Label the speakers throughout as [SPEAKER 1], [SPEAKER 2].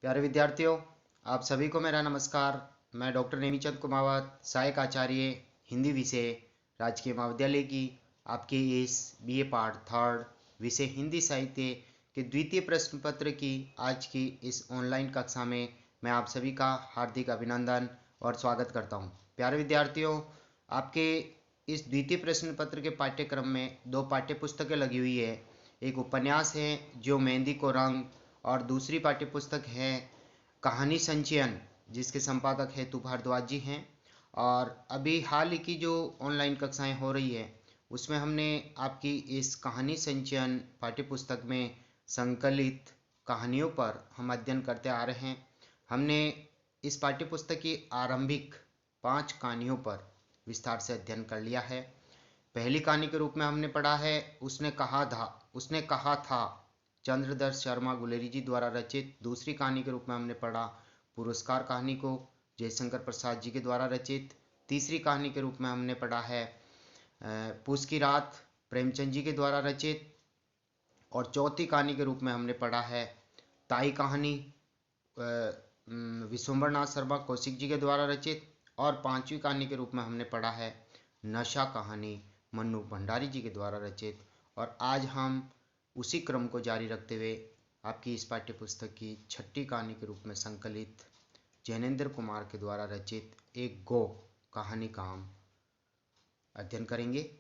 [SPEAKER 1] प्यारे विद्यार्थियों, आप सभी को मेरा नमस्कार। मैं डॉक्टर नेमीचंद कुमावत, सहायक आचार्य हिंदी विषय, राजकीय महाविद्यालय की आपके इस बीए पार्ट थर्ड विषय हिंदी साहित्य के द्वितीय प्रश्न पत्र की आज की इस ऑनलाइन कक्षा में मैं आप सभी का हार्दिक अभिनंदन और स्वागत करता हूं। प्यारे विद्यार्थियों, आपके इस द्वितीय प्रश्न पत्र के पाठ्यक्रम में दो पाठ्य पुस्तकें लगी हुई है। एक उपन्यास है जो मेहंदी को रंग, और दूसरी पाठ्यपुस्तक है कहानी संचयन, जिसके संपादक है तू भारद्वाज जी हैं। और अभी हाल ही की जो ऑनलाइन कक्षाएं हो रही है उसमें हमने आपकी इस कहानी संचयन पाठ्यपुस्तक में संकलित कहानियों पर हम अध्ययन करते आ रहे हैं। हमने इस पाठ्यपुस्तक की आरंभिक 5 कहानियों पर विस्तार से अध्ययन कर लिया है। पहली कहानी के रूप में हमने पढ़ा है उसने कहा था, चंद्रदर्श शर्मा गुलेरी जी द्वारा रचित। दूसरी कहानी के रूप में हमने पढ़ा पुरस्कार कहानी को, जयशंकर प्रसाद जी के द्वारा रचित। तीसरी कहानी के रूप में हमने पढ़ा है पूस की रात, प्रेमचंद जी के द्वारा रचित। और चौथी कहानी के रूप में हमने पढ़ा है ताई कहानी, विश्वम्भरनाथ शर्मा कौशिक जी के द्वारा रचित। और पांचवी कहानी के रूप में हमने पढ़ा है नशा कहानी, मन्नू भंडारी जी के द्वारा रचित। और आज हम उसी क्रम को जारी रखते हुए आपकी इस पाठ्यपुस्तक की छठी कहानी के रूप में संकलित जैनेन्द्र कुमार के द्वारा रचित एक गो कहानी का हम अध्ययन करेंगे।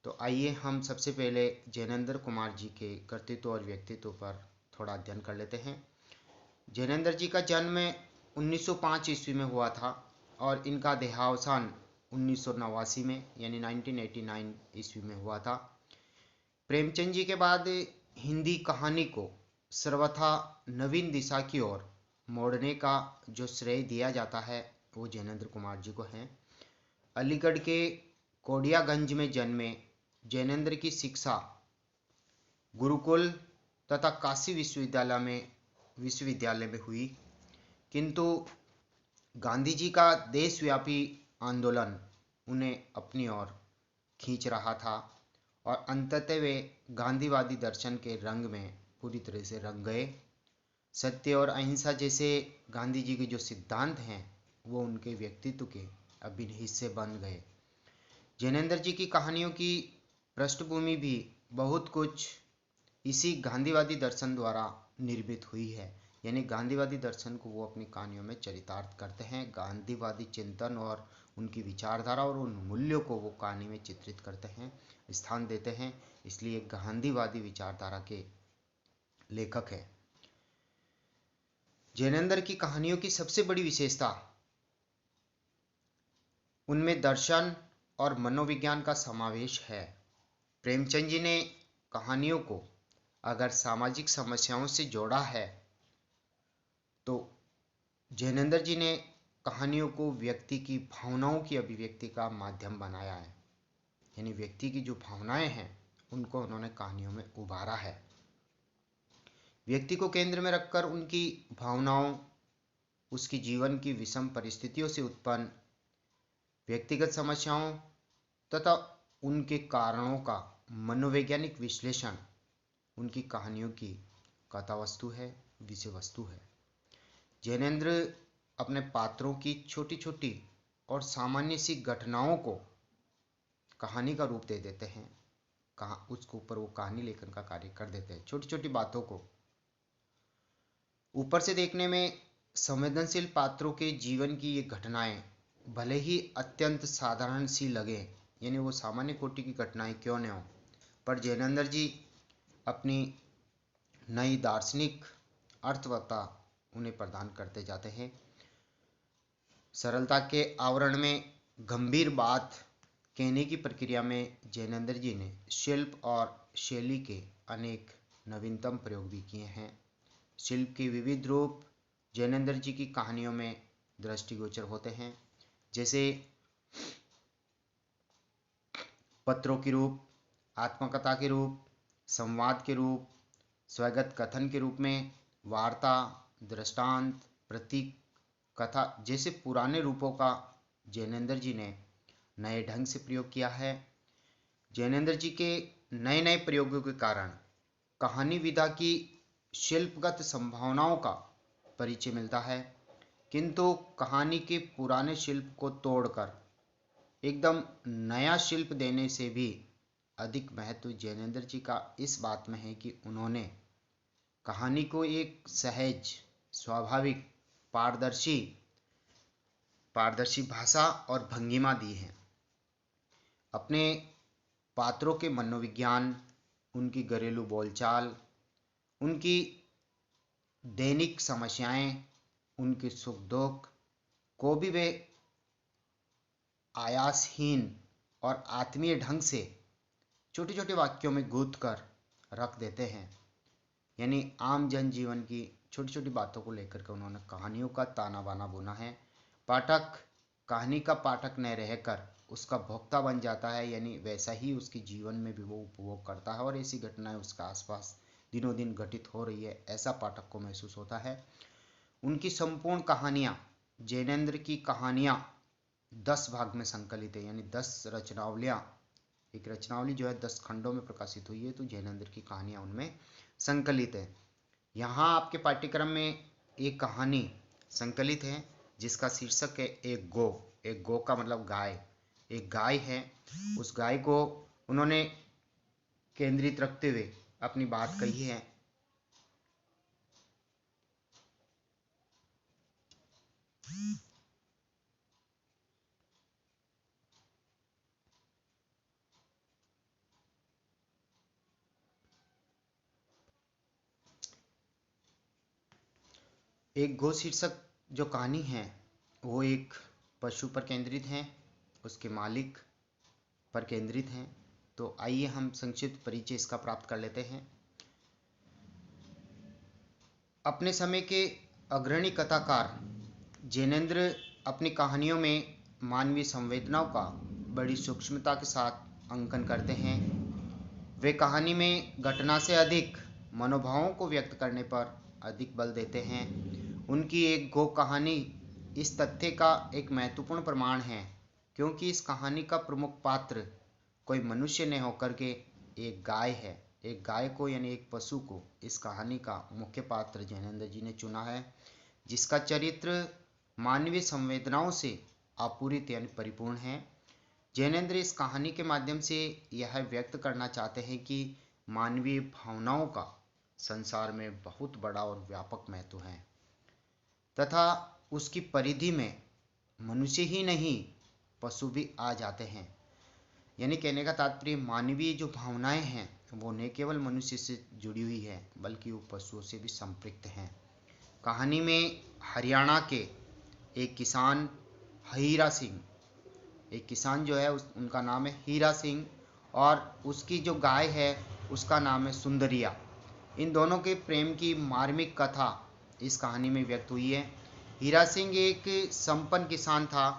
[SPEAKER 1] तो आइए हम सबसे पहले जैनेन्द्र कुमार जी के कर्तृत्व और व्यक्तित्व पर थोड़ा अध्ययन कर लेते हैं। जैनेन्द्र जी का जन्म 1905 ईस्वी में हुआ था और इनका देहावसान 1989 में यानी 1989 ईस्वी में हुआ था। प्रेमचंद जी के बाद हिंदी कहानी को सर्वथा नवीन दिशा की ओर मोड़ने का जो श्रेय दिया जाता है वो जैनेन्द्र कुमार जी को है। अलीगढ़ के कोडियागंज में जन्मे जैनेन्द्र की शिक्षा गुरुकुल तथा काशी विश्वविद्यालय में हुई, किंतु गांधी जी का देशव्यापी आंदोलन उन्हें अपनी ओर खींच रहा था और अंततः वे गांधीवादी दर्शन के रंग में पूरी तरह से रंग गए। सत्य और अहिंसा जैसे गांधी जी के जो सिद्धांत हैं वो उनके व्यक्तित्व के अभिन्न हिस्से बन गए। जैनेन्द्र जी की कहानियों की पृष्ठभूमि भी बहुत कुछ इसी गांधीवादी दर्शन द्वारा निर्मित हुई है, यानी गांधीवादी दर्शन को वो अपनी कहानियों में चरितार्थ करते हैं। गांधीवादी चिंतन और उनकी विचारधारा और उन मूल्यों को वो कहानी में चित्रित करते हैं, स्थान देते हैं, इसलिए गांधीवादी विचारधारा के लेखक हैं। जैनेन्द्र की कहानियों की सबसे बड़ी विशेषता उनमें दर्शन और मनोविज्ञान का समावेश है। प्रेमचंद जी ने कहानियों को अगर सामाजिक समस्याओं से जोड़ा है तो जैनेन्द्र जी ने कहानियों को व्यक्ति की भावनाओं की अभिव्यक्ति का माध्यम बनाया है, यानी व्यक्ति की जो भावनाएं हैं उनको उन्होंने कहानियों में उभारा है। व्यक्ति को केंद्र में रखकर उनकी भावनाओं, उसकी जीवन की विषम परिस्थितियों से उत्पन्न व्यक्तिगत समस्याओं तथा उनके कारणों का मनोवैज्ञानिक विश्लेषण उनकी कहानियों की कथा वस्तु है, विषय वस्तु है। जैनेन्द्र अपने पात्रों की छोटी छोटी और सामान्य सी घटनाओं को कहानी का रूप दे देते हैं, उसके ऊपर वो कहानी लेखन का कार्य कर देते हैं। छोटी छोटी बातों को ऊपर से देखने में संवेदनशील पात्रों के जीवन की ये घटनाएं भले ही अत्यंत साधारण सी लगे, यानी वो सामान्य कोटि की घटनाएं क्यों न हो, पर जैनेन्द्र जी अपनी नई दार्शनिक अर्थवत्ता उन्हें प्रदान करते जाते हैं। सरलता के आवरण में गंभीर बात कहने की प्रक्रिया में जैनेन्द्र जी ने शिल्प और शैली के अनेक नवीनतम प्रयोग भी किए हैं। शिल्प के विविध रूप जैनेन्द्र जी की कहानियों में दृष्टिगोचर होते हैं, जैसे पत्रों के रूप, आत्मकथा के रूप, संवाद के रूप, स्वगत कथन के रूप में, वार्ता, दृष्टांत, प्रतीक, कथा जैसे पुराने रूपों का जैनेन्द्र जी ने नए ढंग से प्रयोग किया है। जैनेन्द्र जी के नए नए प्रयोगों के कारण कहानी विधा की शिल्पगत संभावनाओं का परिचय मिलता है, किंतु कहानी के पुराने शिल्प को तोड़कर एकदम नया शिल्प देने से भी अधिक महत्व जैनेन्द्र जी का इस बात में है कि उन्होंने कहानी को एक सहज, स्वाभाविक, पारदर्शी पारदर्शी भाषा और भंगिमा दी है। अपने पात्रों के मनोविज्ञान, उनकी घरेलू बोलचाल, उनकी दैनिक समस्याएं, उनके सुख दुख को भी वे आयासहीन और आत्मीय ढंग से छोटे छोटे वाक्यों में गूंथ कर रख देते हैं। यानी आम जनजीवन की छोटी छोटी बातों को लेकर के उन्होंने कहानियों का ताना बाना बुना है। पाठक कहानी का पाठक न रहकर उसका भोक्ता बन जाता है, यानी वैसा ही उसके जीवन में भी वो उपभोग करता है और ऐसी घटनाएं उसके आसपास दिनों दिन घटित हो रही है, ऐसा पाठक को महसूस होता है। उनकी संपूर्ण कहानियाँ, जैनेन्द्र की कहानियाँ 10 भाग में संकलित है, यानी 10 रचनावलियाँ। एक रचनावली जो है 10 खंडों में प्रकाशित हुई है, तो जैनेन्द्र की कहानियाँ उनमें संकलित है। यहाँ आपके पाठ्यक्रम में एक कहानी संकलित है जिसका शीर्षक है एक गो। एक गो का मतलब गाय। एक गाय है, उस गाय को उन्होंने केंद्रित रखते हुए अपनी बात कही है। एक गो शीर्षक जो कहानी है वो एक पशु पर केंद्रित है, उसके मालिक पर केंद्रित है। तो आइए हम संक्षिप्त परिचय इसका प्राप्त कर लेते हैं। अपने समय के अग्रणी कथाकार जैनेन्द्र अपनी कहानियों में मानवीय संवेदनाओं का बड़ी सूक्ष्मता के साथ अंकन करते हैं। वे कहानी में घटना से अधिक मनोभावों को व्यक्त करने पर अधिक बल देते हैं। उनकी एक गो कहानी इस तथ्य का एक महत्वपूर्ण प्रमाण है क्योंकि इस कहानी का प्रमुख पात्र कोई मनुष्य न होकर के एक गाय है। एक गाय को यानी एक पशु को इस कहानी का मुख्य पात्र जैनेन्द्र जी ने चुना है, जिसका चरित्र मानवीय संवेदनाओं से आपूरित यानी परिपूर्ण है। जैनेन्द्र इस कहानी के माध्यम से यह व्यक्त करना चाहते हैं कि मानवीय भावनाओं का संसार में बहुत बड़ा और व्यापक महत्व है तथा उसकी परिधि में मनुष्य ही नहीं पशु भी आ जाते हैं। यानी कहने का तात्पर्य मानवीय जो भावनाएं हैं वो न केवल मनुष्य से जुड़ी हुई है बल्कि वो पशुओं से भी संपृक्त हैं। कहानी में हरियाणा के एक किसान हीरा सिंह, एक किसान जो है उनका नाम है हीरा सिंह और उसकी जो गाय है उसका नाम है सुंदरिया। इन दोनों के प्रेम की मार्मिक कथा इस कहानी में व्यक्त हुई है। हीरा सिंह एक संपन्न किसान था,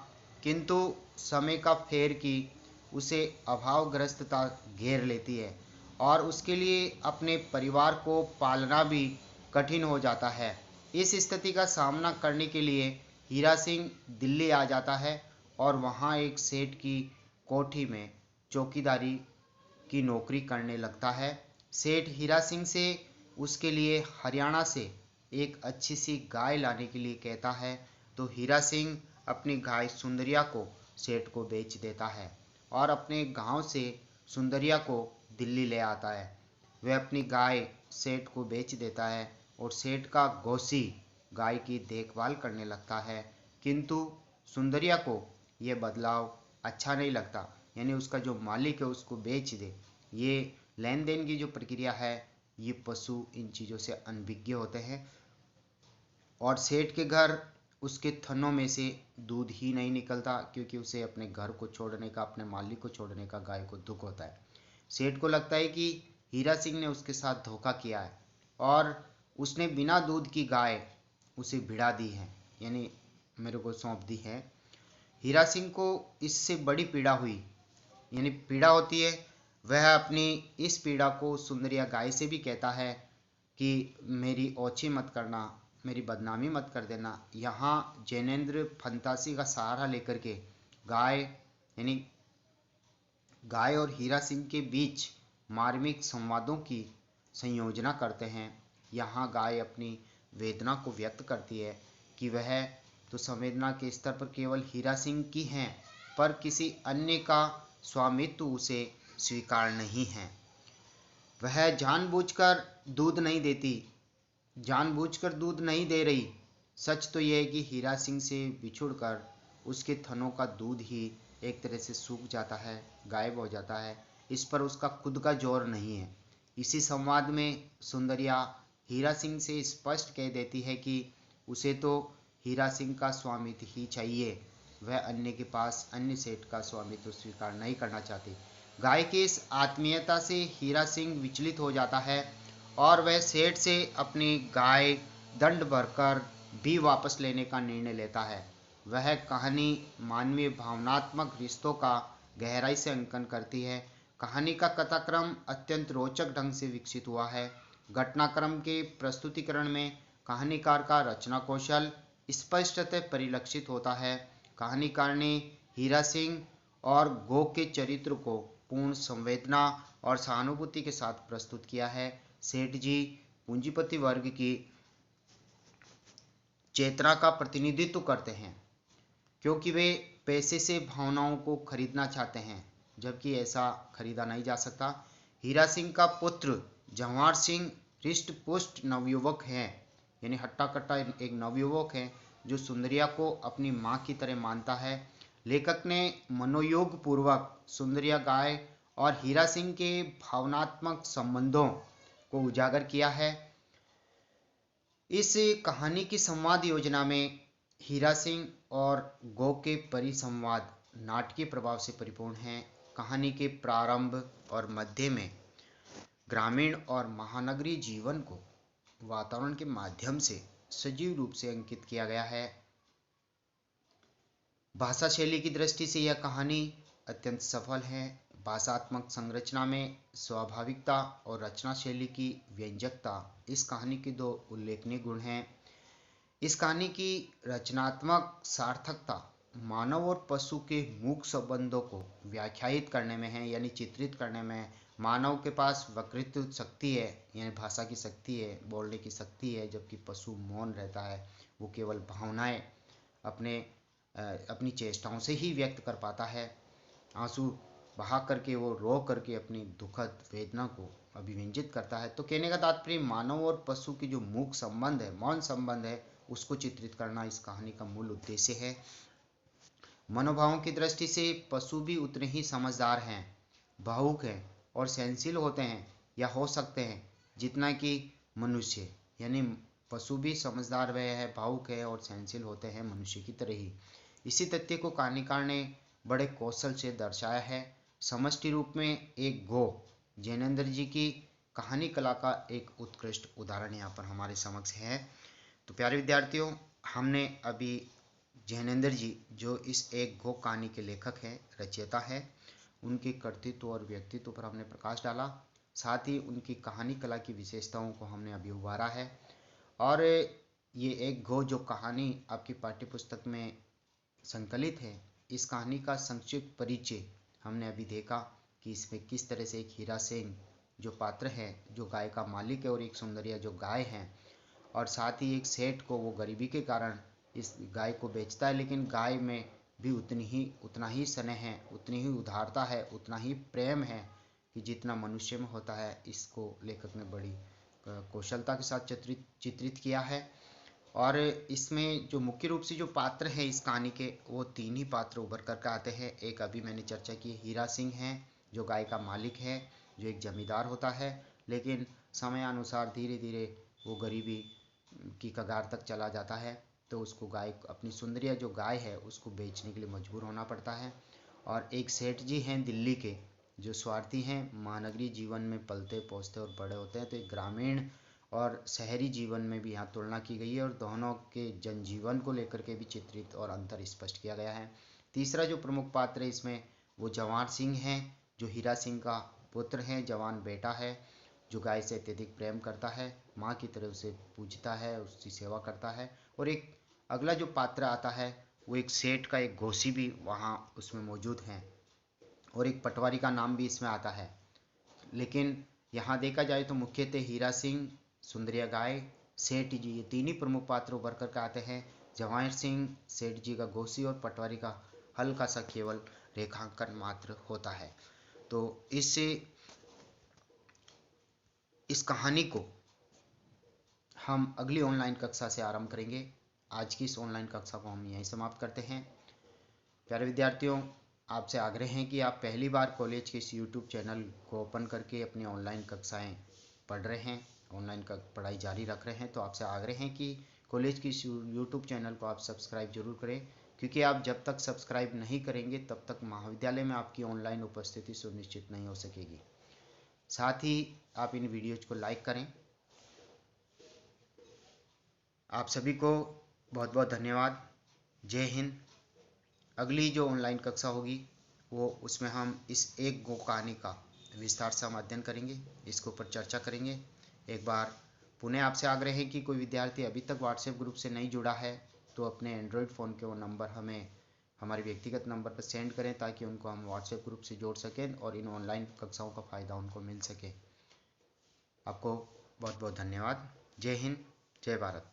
[SPEAKER 1] किंतु समय का फेर की उसे अभावग्रस्तता घेर लेती है और उसके लिए अपने परिवार को पालना भी कठिन हो जाता है। इस स्थिति का सामना करने के लिए हीरा सिंह दिल्ली आ जाता है और वहाँ एक सेठ की कोठी में चौकीदारी की नौकरी करने लगता है। सेठ हीरा सिंह से उसके लिए हरियाणा से एक अच्छी सी गाय लाने के लिए कहता है, तो हीरा सिंह अपनी गाय सुंदरिया को सेठ को बेच देता है और अपने गांव से सुंदरिया को दिल्ली ले आता है। वह अपनी गाय सेठ को बेच देता है और सेठ का गोसी गाय की देखभाल करने लगता है, किंतु सुंदरिया को यह बदलाव अच्छा नहीं लगता, यानी उसका जो मालिक है उसको बेच दे। ये लेन देन की जो प्रक्रिया है ये पशु इन चीज़ों से अनभिज्ञ होते हैं और सेठ के घर उसके थनों में से दूध ही नहीं निकलता क्योंकि उसे अपने घर को छोड़ने का, अपने मालिक को छोड़ने का गाय को दुख होता है। सेठ को लगता है कि हीरा सिंह ने उसके साथ धोखा किया है और उसने बिना दूध की गाय उसे भिड़ा दी है, यानी मेरे को सौंप दी है। हीरा सिंह को इससे बड़ी पीड़ा हुई, यानी पीड़ा होती है। वह अपनी इस पीड़ा को सुंदरिया गाय से भी कहता है कि मेरी ओछी मत करना, मेरी बदनामी मत कर देना। यहाँ जैनेन्द्र फंतासी का सहारा लेकर के गाय यानी गाय और हीरा सिंह के बीच मार्मिक संवादों की संयोजना करते हैं। यहाँ गाय अपनी वेदना को व्यक्त करती है कि वह तो संवेदना के स्तर पर केवल हीरा सिंह की हैं, पर किसी अन्य का स्वामित्व उसे स्वीकार नहीं है। वह जानबूझकर दूध नहीं देती, जानबूझकर दूध नहीं दे रही। सच तो यह है कि हीरा सिंह से बिछुड़कर उसके थनों का दूध ही एक तरह से सूख जाता है, गायब हो जाता है। इस पर उसका खुद का जोर नहीं है। इसी संवाद में सुंदरिया हीरा सिंह से स्पष्ट कह देती है कि उसे तो हीरा सिंह का स्वामित्व ही चाहिए, वह अन्य के पास अन्य सेठ का स्वामित्व स्वीकार नहीं करना चाहती। गाय की इस आत्मीयता से हीरा सिंह विचलित हो जाता है और वह सेठ से अपनी गाय दंड भरकर भी वापस लेने का निर्णय लेता है। वह कहानी मानवीय भावनात्मक रिश्तों का गहराई से अंकन करती है। कहानी का कथाक्रम अत्यंत रोचक ढंग से विकसित हुआ है। घटनाक्रम के प्रस्तुतिकरण में कहानीकार का रचना कौशल स्पष्टतः परिलक्षित होता है। कहानीकार ने हीरा सिंह और गो के चरित्र को पूर्ण संवेदना और सहानुभूति के साथ प्रस्तुत किया है। सेठ जी पूंजीपति वर्ग की चेतना का प्रतिनिधित्व करते हैं, क्योंकि वे पैसे से भावनाओं को खरीदना चाहते हैं, जबकि ऐसा खरीदा नहीं जा सकता। हीरा सिंह का पुत्र जवाहर सिंह हृष्ट पुष्ट नवयुवक है, यानी हट्टा कट्टा एक नवयुवक है जो सुंदरिया को अपनी माँ की तरह मानता है। लेखक ने मनोयोग पूर्वक सुंदरिया गाय और हीरा सिंह के भावनात्मक संबंधों को उजागर किया है। इस कहानी की संवाद योजना में हीरा सिंह और गो के परिसंवाद नाटकीय प्रभाव से परिपूर्ण हैं। कहानी के प्रारंभ और मध्य में ग्रामीण और महानगरीय जीवन को वातावरण के माध्यम से सजीव रूप से अंकित किया गया है। भाषा शैली की दृष्टि से यह कहानी अत्यंत सफल है। भाषात्मक संरचना में स्वाभाविकता और रचना शैली की व्यंजकता इस कहानी के दो उल्लेखनीय गुण हैं। इस कहानी की रचनात्मक सार्थकता मानव और पशु के मूक संबंधों को व्याख्यायित करने में है, यानी चित्रित करने में। मानव के पास वक्तृत्व शक्ति है, यानी भाषा की शक्ति है, बोलने की शक्ति है, जबकि पशु मौन रहता है। वो केवल भावनाएं अपनी चेष्टाओं से ही व्यक्त कर पाता है। आंसू बहा करके, वो रो करके अपनी दुखद वेदना को अभिव्यंजित करता है। तो कहने का तात्पर्य मानव और पशु की जो मूक संबंध है, मौन संबंध है, उसको चित्रित करना इस कहानी का मूल उद्देश्य है। मनोभावों की दृष्टि से पशु भी उतने ही समझदार हैं, भावुक हैं और सहनशील होते हैं या हो सकते हैं जितना कि मनुष्य, यानी पशु भी समझदार वह है, भावुक है और सहनशील होते हैं मनुष्य की तरह ही। इसी तथ्य को कहानीकार ने बड़े कौशल से दर्शाया है। समष्टि रूप में एक गो जैनेन्द्र जी की कहानी कला का एक उत्कृष्ट उदाहरण यहाँ पर हमारे समक्ष है। तो प्यारे विद्यार्थियों, हमने अभी जैनेन्द्र जी जो इस एक गो कहानी के लेखक हैं, रचयिता हैं, उनके कर्तृत्व और व्यक्तित्व पर हमने प्रकाश डाला। साथ ही उनकी कहानी कला की विशेषताओं को हमने अभी उभारा है। और ये एक गो जो कहानी आपकी पाठ्य पुस्तक में संकलित है, इस कहानी का संक्षिप्त परिचय हमने अभी देखा कि इसमें किस तरह से एक हीरा सिंह जो पात्र है, जो गाय का मालिक है, और एक सुंदरिया जो गाय है, और साथ ही एक सेठ को वो गरीबी के कारण इस गाय को बेचता है, लेकिन गाय में भी उतना ही स्नेह है, उतनी ही उदारता है, उतना ही प्रेम है कि जितना मनुष्य में होता है। इसको लेखक ने बड़ी कौशलता के साथ चित्रित किया है। और इसमें जो मुख्य रूप से जो पात्र हैं इस कहानी के, वो तीन ही पात्र उभर कर आते हैं। एक अभी मैंने चर्चा की, हीरा सिंह है जो गाय का मालिक है, जो एक जमींदार होता है, लेकिन समयानुसार धीरे धीरे वो गरीबी की कगार तक चला जाता है, तो उसको गाय, अपनी सुंदरिया जो गाय है, उसको बेचने के लिए मजबूर होना पड़ता है। और एक सेठ जी हैं दिल्ली के, जो स्वार्थी हैं, महानगरीय जीवन में पलते पोसते और बड़े होते हैं। तो एक ग्रामीण और शहरी जीवन में भी यहाँ तुलना की गई है और दोनों के जनजीवन को लेकर के भी चित्रित और अंतर स्पष्ट किया गया है। तीसरा जो प्रमुख पात्र है इसमें, वो जवाहर सिंह हैं, जो हीरा सिंह का पुत्र है, जवान बेटा है, जो गाय से अत्यधिक प्रेम करता है, माँ की तरह उसे पूजता है, उसकी सेवा करता है। और एक अगला जो पात्र आता है, वो एक सेठ का एक घोसी भी वहाँ उसमें मौजूद हैं, और एक पटवारी का नाम भी इसमें आता है। लेकिन यहाँ देखा जाए तो मुख्यतः हीरा सिंह, सुंदरिया गाय सेठ जी, ये तीन ही प्रमुख पात्र उभर कर के आते हैं। जवाहिर सिंह सेठ जी का घोसी और पटवारी का हल्का सा केवल रेखांकन मात्र होता है। तो इस कहानी को हम अगली ऑनलाइन कक्षा से आरंभ करेंगे। आज की इस ऑनलाइन कक्षा को हम यहीं समाप्त करते हैं। प्यारे विद्यार्थियों, आपसे आग्रह है कि आप पहली बार कॉलेज के इस यूट्यूब चैनल को ओपन करके अपनी ऑनलाइन कक्षाएं पढ़ रहे हैं, ऑनलाइन का पढ़ाई जारी रख रहे हैं, तो आपसे आग्रह है कि कॉलेज की इस यूट्यूब चैनल को आप सब्सक्राइब जरूर करें, क्योंकि आप जब तक सब्सक्राइब नहीं करेंगे तब तक महाविद्यालय में आपकी ऑनलाइन उपस्थिति सुनिश्चित नहीं हो सकेगी। साथ ही आप इन वीडियोज को लाइक करें। आप सभी को बहुत बहुत धन्यवाद। जय हिंद। अगली जो ऑनलाइन कक्षा होगी वो उसमें हम इस एक गो कहानी का विस्तार से हम अध्ययन करेंगे, इसके ऊपर चर्चा करेंगे। एक बार पुनः आपसे आग्रह है कि कोई विद्यार्थी अभी तक व्हाट्सएप ग्रुप से नहीं जुड़ा है तो अपने एंड्रॉयड फ़ोन के वो नंबर हमें हमारे व्यक्तिगत नंबर पर सेंड करें, ताकि उनको हम व्हाट्सएप ग्रुप से जोड़ सकें और इन ऑनलाइन कक्षाओं का फ़ायदा उनको मिल सके। आपको बहुत बहुत धन्यवाद। जय हिंद, जय भारत।